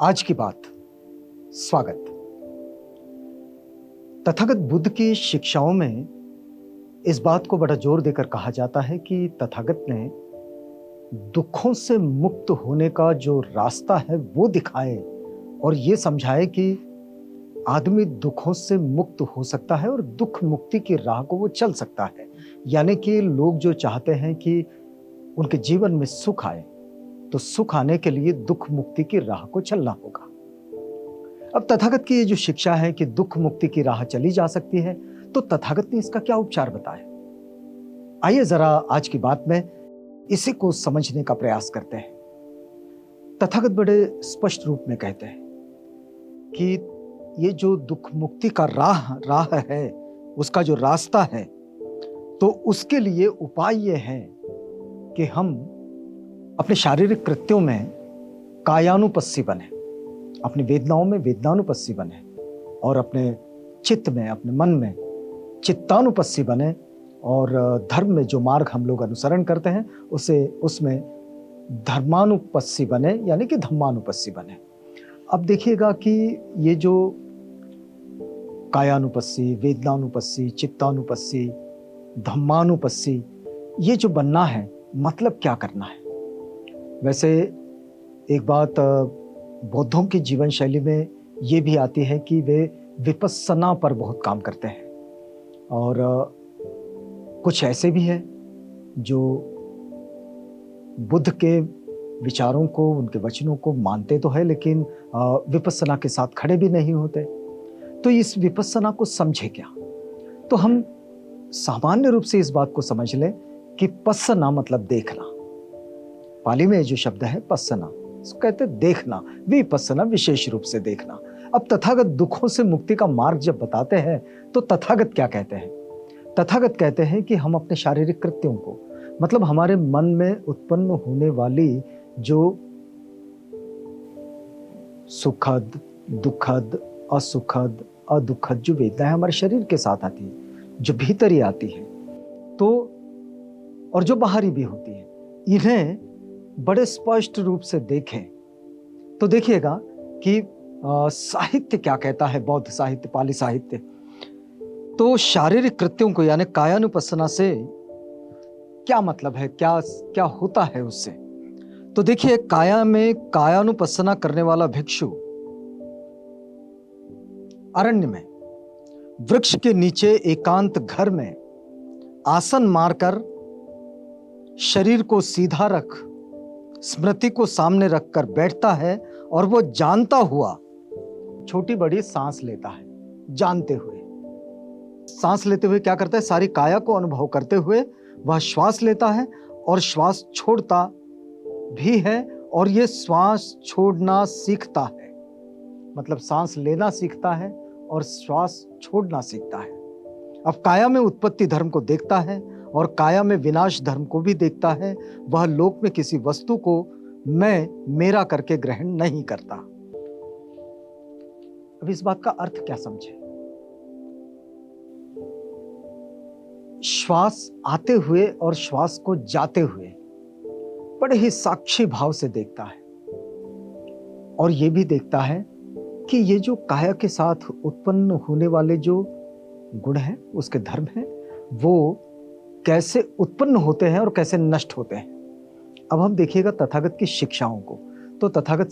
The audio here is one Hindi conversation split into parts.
आज की बात। स्वागत। तथागत बुद्ध की शिक्षाओं में इस बात को बड़ा जोर देकर कहा जाता है कि तथागत ने दुखों से मुक्त होने का जो रास्ता है वो दिखाए और ये समझाए कि आदमी दुखों से मुक्त हो सकता है और दुख मुक्ति की राह को वो चल सकता है। यानी कि लोग जो चाहते हैं कि उनके जीवन में सुख आए, तो सुख आने के लिए दुख मुक्ति की राह को चलना होगा। अब तथागत की ये जो शिक्षा है कि दुख मुक्ति की राह चली जा सकती है, तो तथागत ने इसका क्या उपचार बताया? आइए जरा आज की बात में इसी को समझने का प्रयास करते हैं। तथागत बड़े स्पष्ट रूप में कहते हैं कि ये जो दुख मुक्ति का राह है, उसका जो रास्ता है, तो उसके लिए उपाय ये है कि हम अपने शारीरिक कृत्यों में कायानुपस्सी बने, अपनी वेदनाओं में वेदनानुपस्सी बने और अपने चित्त में, अपने मन में चित्तानुपस्सी बने और धर्म में जो मार्ग हम लोग अनुसरण करते हैं उसमें धर्मानुपस्सी बने, यानी कि धम्मानुपस्सी बने। अब देखिएगा कि ये जो कायानुपस्सी, वेदनानुपस्सी, चित्तानुपस्सी, धम्मानुपस्सी, ये जो बनना है, मतलब क्या करना है? वैसे एक बात बौद्धों की जीवन शैली में ये भी आती है कि वे विपस्सना पर बहुत काम करते हैं और कुछ ऐसे भी हैं जो बुद्ध के विचारों को, उनके वचनों को मानते तो है, लेकिन विपस्सना के साथ खड़े भी नहीं होते। तो इस विपस्सना को समझे क्या? तो हम सामान्य रूप से इस बात को समझ लें कि पस्सना मतलब देखना। पाली में जो शब्द है पस्सना, इसको कहते हैं देखना, विपस्सना विशेष रूप से देखना। अब तथागत दुखों से मुक्ति का मार्ग जब बताते हैं, तो तथागत क्या कहते हैं? तथागत कहते हैं कि हम अपने शारीरिक कृत्यों को, मतलब हमारे मन में उत्पन्न होने वाली जो सुखद, दुखद, असुखद, अदुखद जो वेदनाएं हमारे शरीर के साथ आती है, जो भीतर ही आती है, तो और जो बाहरी भी होती है, इन्हें बड़े स्पष्ट रूप से देखें तो देखिएगा कि साहित्य क्या कहता है, बौद्ध साहित्य, पाली साहित्य। तो शारीरिक कृत्यों को यानी कायानुपस्सना से क्या मतलब है, क्या होता है उससे? तो देखिए, काया में कायानुपस्सना करने वाला भिक्षु अरण्य में वृक्ष के नीचे एकांत घर में आसन मारकर शरीर को सीधा रख, स्मृति को सामने रखकर बैठता है और वो जानता हुआ छोटी बड़ी सांस लेता है। जानते हुए सांस लेते हुए क्या करता है? सारी काया को अनुभव करते हुए वह श्वास लेता है और श्वास छोड़ता भी है, और ये श्वास छोड़ना सीखता है, मतलब सांस लेना सीखता है और श्वास छोड़ना सीखता है। अब काया में उत्पत्ति धर्म को देखता है और काया में विनाश धर्म को भी देखता है। वह लोक में किसी वस्तु को मैं, मेरा करके ग्रहण नहीं करता। अब इस बात का अर्थ क्या समझे? श्वास आते हुए और श्वास को जाते हुए बड़े ही साक्षी भाव से देखता है और यह भी देखता है कि ये जो काया के साथ उत्पन्न होने वाले जो गुण हैं, उसके धर्म हैं, वो कैसे उत्पन्न होते हैं और कैसे नष्ट होते हैं। अब हम देखिएगा तथागत की शिक्षाओं को, तो तथागत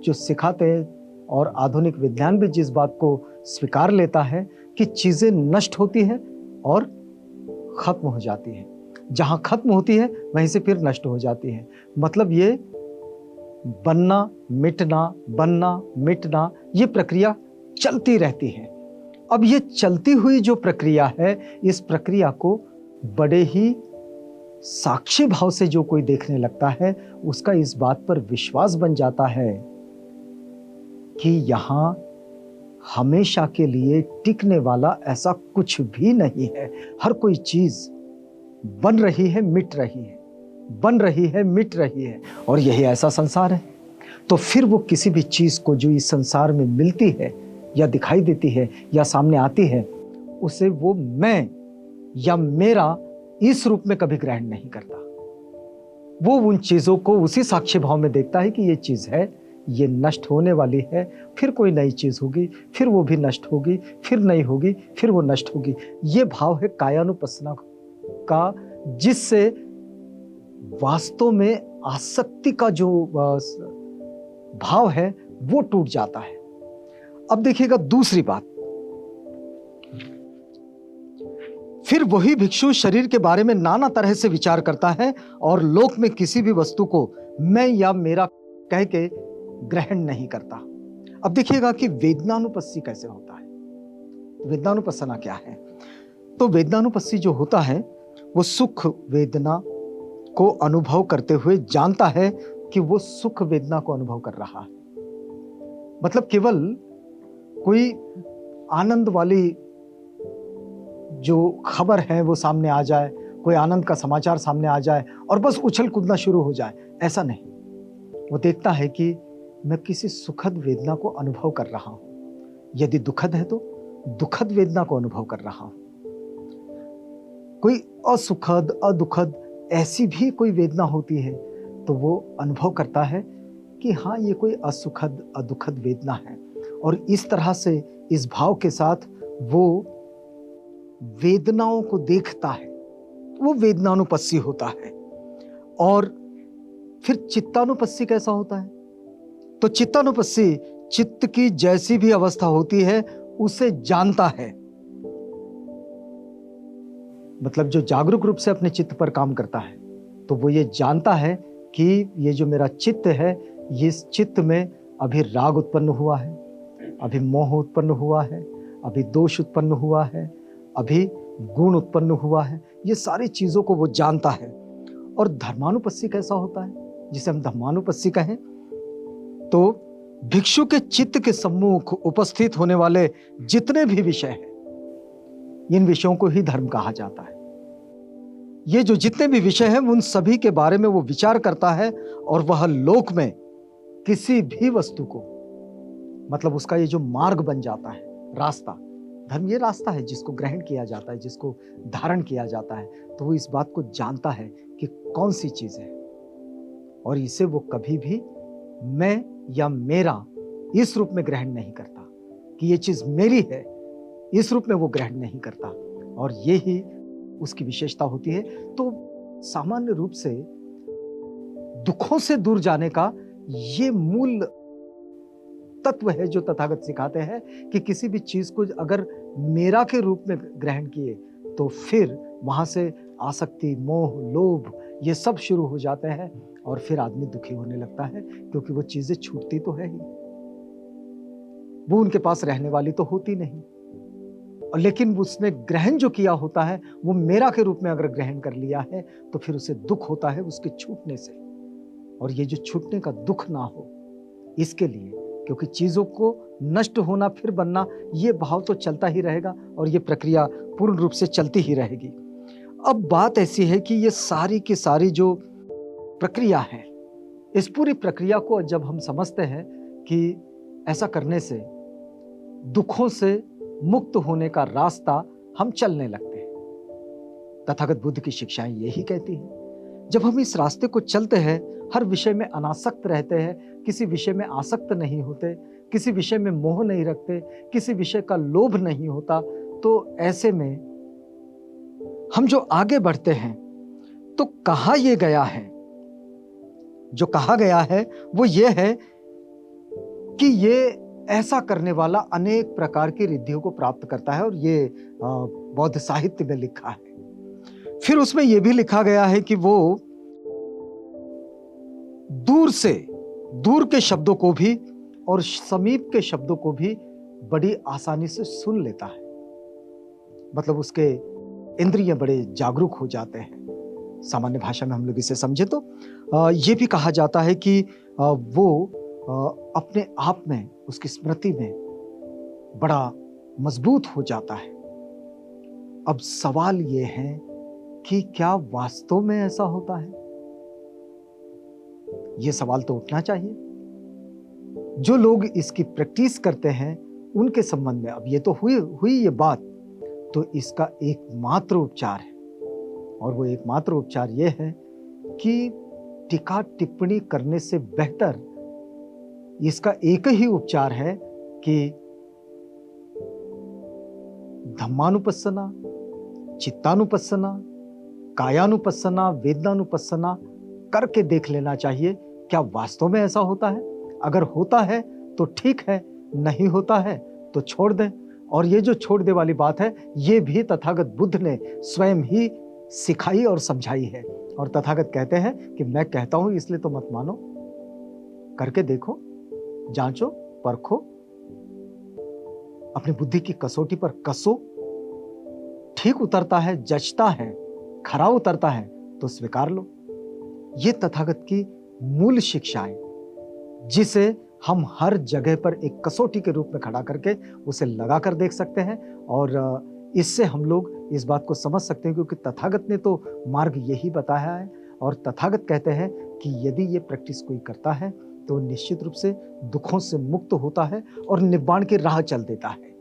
जो सिखाते हैं और आधुनिक विज्ञान भी जिस बात को स्वीकार लेता है कि चीजें नष्ट होती है और खत्म हो जाती है, जहां खत्म होती है वहीं से फिर नष्ट हो जाती है। मतलब ये बनना मिटना, ये प्रक्रिया चलती रहती है। अब ये चलती हुई जो प्रक्रिया है, इस प्रक्रिया को बड़े ही साक्षी भाव से जो कोई देखने लगता है, उसका इस बात पर विश्वास बन जाता है कि यहां हमेशा के लिए टिकने वाला ऐसा कुछ भी नहीं है। हर कोई चीज बन रही है, मिट रही है, बन रही है, मिट रही है, और यही ऐसा संसार है। तो फिर वो किसी भी चीज को जो इस संसार में मिलती है या दिखाई देती है या सामने आती है, उसे वो मैं या मेरा इस रूप में कभी ग्रहण नहीं करता। वो उन चीजों को उसी साक्षी भाव में देखता है कि ये चीज है, ये नष्ट होने वाली है, फिर कोई नई चीज होगी, फिर वो भी नष्ट होगी, फिर नई होगी, फिर वो नष्ट होगी। ये भाव है कायानुपස්සना का, जिससे वास्तव में आसक्ति का जो भाव है वो टूट जाता है। अब देखिएगा दूसरी बात, फिर वही भिक्षु शरीर के बारे में नाना तरह से विचार करता है और लोक में किसी भी वस्तु को मैं या मेरा कह के ग्रहण नहीं करता। अब देखिएगा कि वेदनानुपस्सी कैसे होता है। वेदनानुपස්සना क्या है? तो वेदनानुपस्सी जो होता है वो सुख वेदना को अनुभव करते हुए जानता है कि वो सुख वेदना को अनुभव कर रहा है। मतलब केवल कोई आनंद वाली जो खबर है वो सामने आ जाए, कोई आनंद का समाचार सामने आ जाए और बस उछल कूदना शुरू हो जाए, ऐसा नहीं। वो देखता है कि मैं किसी सुखद वेदना को अनुभव कर रहा हूं। यदि दुखद है तो दुखद वेदना को अनुभव कर रहा हूं। कोई असुखद अदुखद ऐसी भी कोई वेदना होती है तो वो अनुभव करता है कि हाँ, ये कोई असुखद अदुखद वेदना है। और इस तरह से इस भाव के साथ वो वेदनाओं को देखता है, वो वेदनानुपस्सी होता है। और फिर चित्तानुपस्सी कैसा होता है? तो चित्तानुपस्सी चित्त की जैसी भी अवस्था होती है उसे जानता है। मतलब जो जागरूक रूप से अपने चित्त पर काम करता है तो वो ये जानता है कि ये जो मेरा चित्त है, इस चित्त में अभी राग उत्पन्न हुआ है, अभी मोह उत्पन्न हुआ है, अभी दोष उत्पन्न हुआ है, अभी गुण उत्पन्न हुआ है। ये सारी चीजों को वो जानता है। और धर्मानुपस्सी कैसा होता है, जिसे हम धर्मानुपस्सी कहें, तो भिक्षु के चित्त के सम्मुख उपस्थित होने वाले जितने भी विषय हैं, इन विषयों को ही धर्म कहा जाता है। ये जो जितने भी विषय हैं उन सभी के बारे में वो विचार करता है और वह लोक में किसी भी वस्तु को, मतलब उसका ये जो मार्ग बन जाता है, रास्ता, धर्म ये रास्ता है जिसको ग्रहण किया जाता है, जिसको धारण किया जाता है, तो वो इस बात को जानता है कि कौन सी चीज है और इसे वो कभी भी मैं या मेरा इस रूप में ग्रहण नहीं करता कि ये चीज मेरी है, इस रूप में वो ग्रहण नहीं करता। और ये ही उसकी विशेषता होती है। तो सामान्य रूप से दुखों से दूर जाने का ये मूल तत्व है जो तथागत सिखाते हैं कि किसी भी चीज को अगर मेरा के रूप में ग्रहण किए तो फिर वहां से आसक्ति, मोह, लोभ ये सब शुरू हो जाते हैं और फिर आदमी दुखी होने लगता है, क्योंकि वो चीजें छूटती तो है ही, वो उनके पास रहने वाली तो होती नहीं। और लेकिन उसने ग्रहण जो किया होता है वो मेरा के रूप में अगर ग्रहण कर लिया है तो फिर उसे दुख होता है उसके छूटने से। और ये जो छूटने का दुख ना हो इसके लिए, क्योंकि चीजों को नष्ट होना फिर बनना, ये भाव तो चलता ही रहेगा और ये प्रक्रिया पूर्ण रूप से चलती ही रहेगी। अब बात ऐसी है कि ये सारी की सारी जो प्रक्रिया है, इस पूरी प्रक्रिया को जब हम समझते हैं कि ऐसा करने से दुखों से मुक्त होने का रास्ता हम चलने लगते हैं। तथागत बुद्ध की शिक्षाएं यही कहती हैं। जब हम इस रास्ते को चलते हैं, हर विषय में अनासक्त रहते हैं, किसी विषय में आसक्त नहीं होते, किसी विषय में मोह नहीं रखते, किसी विषय का लोभ नहीं होता, तो ऐसे में हम जो आगे बढ़ते हैं तो कहा यह गया है, जो कहा गया है वो ये है कि ये ऐसा करने वाला अनेक प्रकार की रिद्धियों को प्राप्त करता है। और ये बौद्ध साहित्य में लिखा है। फिर उसमें यह भी लिखा गया है कि वो दूर के शब्दों को भी और समीप के शब्दों को भी बड़ी आसानी से सुन लेता है। मतलब उसके इंद्रिय बड़े जागरूक हो जाते हैं। सामान्य भाषा में हम लोग इसे समझे तो ये भी कहा जाता है कि वो अपने आप में, उसकी स्मृति में बड़ा मजबूत हो जाता है। अब सवाल ये है कि क्या वास्तव में ऐसा होता है? ये सवाल तो उठना चाहिए। जो लोग इसकी प्रैक्टिस करते हैं उनके संबंध में अब ये तो हुई ये बात, तो इसका एकमात्र उपचार है, और वो एकमात्र उपचार ये है कि टीका टिप्पणी करने से बेहतर इसका एक ही उपचार है कि धम्मानुपස්සना, चित्तानुपස්සना, कायानुपස්සना, वेदनानुपස්සना करके देख लेना चाहिए। क्या वास्तव में ऐसा होता है? अगर होता है तो ठीक है, नहीं होता है तो छोड़ दें। और ये जो छोड़ दे वाली बात है, ये भी तथागत बुद्ध ने स्वयं ही सिखाई और समझाई है। और तथागत कहते हैं कि मैं कहता हूं इसलिए तो मत मानो, करके देखो, जांचो, परखो, अपनी बुद्धि की कसौटी पर कसो, ठीक उतरता है, जचता है, खरा उतरता है तो स्वीकार लो। ये तथागत की मूल शिक्षाएं, जिसे हम हर जगह पर एक कसौटी के रूप में खड़ा करके उसे लगा कर देख सकते हैं। और इससे हम लोग इस बात को समझ सकते हैं, क्योंकि तथागत ने तो मार्ग यही बताया है। और तथागत कहते हैं कि यदि ये प्रैक्टिस कोई करता है तो निश्चित रूप से दुखों से मुक्त होता है और निब्बाण की राह चल देता है।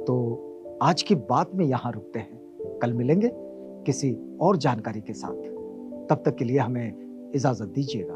तो आज की बात में यहां रुकते हैं, कल मिलेंगे किसी और जानकारी के साथ। तब तक के लिए हमें इजाजत दीजिएगा।